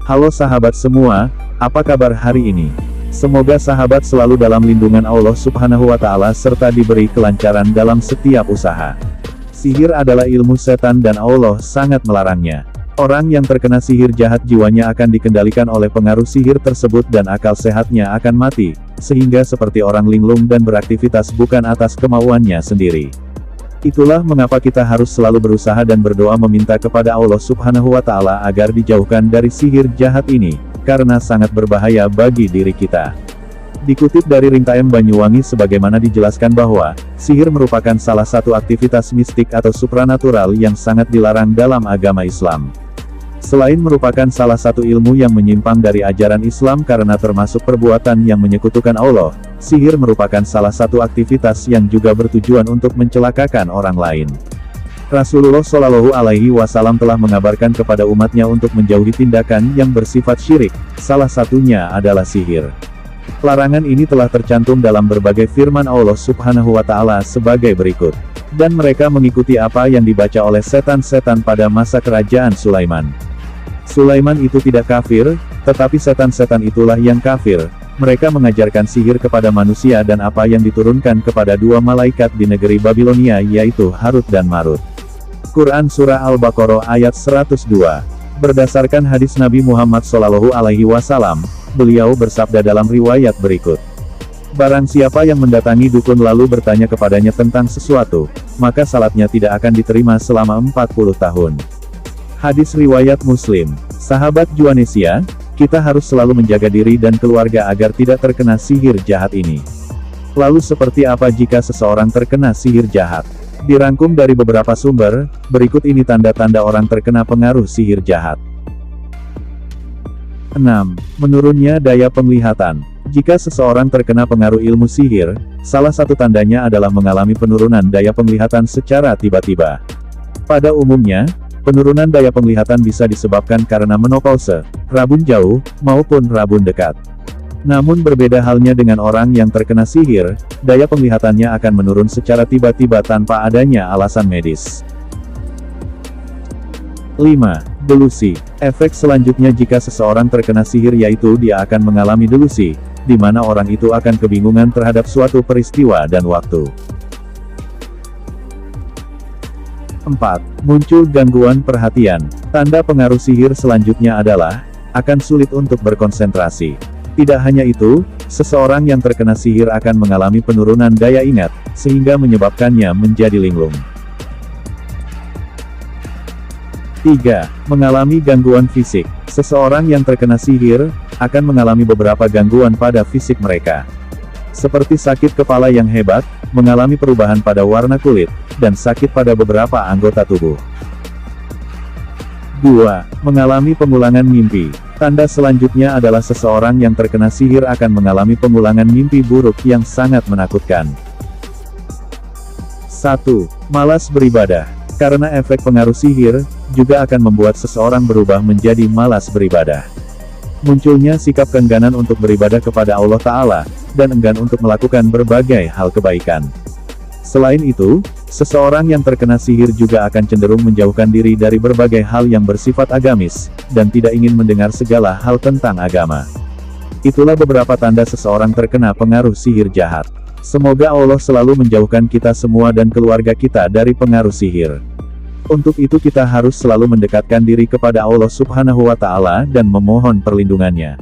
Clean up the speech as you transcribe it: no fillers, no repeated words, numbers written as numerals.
Halo sahabat semua, apa kabar hari ini? Semoga sahabat selalu dalam lindungan Allah Subhanahu wa Ta'ala serta diberi kelancaran dalam setiap usaha. Sihir adalah ilmu setan dan Allah sangat melarangnya. Orang yang terkena sihir jahat jiwanya akan dikendalikan oleh pengaruh sihir tersebut dan akal sehatnya akan mati, sehingga seperti orang linglung dan beraktivitas bukan atas kemauannya sendiri. Itulah mengapa kita harus selalu berusaha dan berdoa meminta kepada Allah Subhanahu wa Ta'ala agar dijauhkan dari sihir jahat ini, karena sangat berbahaya bagi diri kita. Dikutip dari Ringtime Banyuwangi sebagaimana dijelaskan bahwa, sihir merupakan salah satu aktivitas mistik atau supranatural yang sangat dilarang dalam agama Islam. Selain merupakan salah satu ilmu yang menyimpang dari ajaran Islam karena termasuk perbuatan yang menyekutukan Allah, sihir merupakan salah satu aktivitas yang juga bertujuan untuk mencelakakan orang lain. Rasulullah Shallallahu Alaihi Wasallam telah mengabarkan kepada umatnya untuk menjauhi tindakan yang bersifat syirik, salah satunya adalah sihir. Larangan ini telah tercantum dalam berbagai firman Allah Subhanahu wa Ta'ala sebagai berikut. Dan mereka mengikuti apa yang dibaca oleh setan-setan pada masa kerajaan Sulaiman. Sulaiman itu tidak kafir, tetapi setan-setan itulah yang kafir. Mereka mengajarkan sihir kepada manusia dan apa yang diturunkan kepada dua malaikat di negeri Babilonia yaitu Harut dan Marut. Quran Surah Al-Baqarah ayat 102. Berdasarkan hadis Nabi Muhammad SAW, beliau bersabda dalam riwayat berikut. Barang siapa yang mendatangi dukun lalu bertanya kepadanya tentang sesuatu, maka salatnya tidak akan diterima selama 40 tahun. Hadis riwayat Muslim. Sahabat Juanesia, kita harus selalu menjaga diri dan keluarga agar tidak terkena sihir jahat ini. Lalu seperti apa jika seseorang terkena sihir jahat? Dirangkum dari beberapa sumber, berikut ini tanda-tanda orang terkena pengaruh sihir jahat. 6. Menurunnya daya penglihatan. Jika seseorang terkena pengaruh ilmu sihir, salah satu tandanya adalah mengalami penurunan daya penglihatan secara tiba-tiba. Pada umumnya, penurunan daya penglihatan bisa disebabkan karena menopause, rabun jauh, maupun rabun dekat. Namun berbeda halnya dengan orang yang terkena sihir, daya penglihatannya akan menurun secara tiba-tiba tanpa adanya alasan medis. 5. Delusi. Efek selanjutnya jika seseorang terkena sihir yaitu dia akan mengalami delusi, di mana orang itu akan kebingungan terhadap suatu peristiwa dan waktu. 4. Muncul gangguan perhatian. Tanda pengaruh sihir selanjutnya adalah, akan sulit untuk berkonsentrasi. Tidak hanya itu, seseorang yang terkena sihir akan mengalami penurunan daya ingat, sehingga menyebabkannya menjadi linglung. 3. Mengalami gangguan fisik. Seseorang yang terkena sihir, akan mengalami beberapa gangguan pada fisik mereka. Seperti sakit kepala yang hebat, mengalami perubahan pada warna kulit, dan sakit pada beberapa anggota tubuh. 2. Mengalami pengulangan mimpi. Tanda selanjutnya adalah seseorang yang terkena sihir akan mengalami pengulangan mimpi buruk yang sangat menakutkan. 1. Malas beribadah. Karena efek pengaruh sihir, juga akan membuat seseorang berubah menjadi malas beribadah. Munculnya sikap keengganan untuk beribadah kepada Allah Ta'ala, dan enggan untuk melakukan berbagai hal kebaikan. Selain itu, seseorang yang terkena sihir juga akan cenderung menjauhkan diri dari berbagai hal yang bersifat agamis, dan tidak ingin mendengar segala hal tentang agama. Itulah beberapa tanda seseorang terkena pengaruh sihir jahat. Semoga Allah selalu menjauhkan kita semua dan keluarga kita dari pengaruh sihir. Untuk itu kita harus selalu mendekatkan diri kepada Allah Subhanahu wa Ta'ala dan memohon perlindungannya.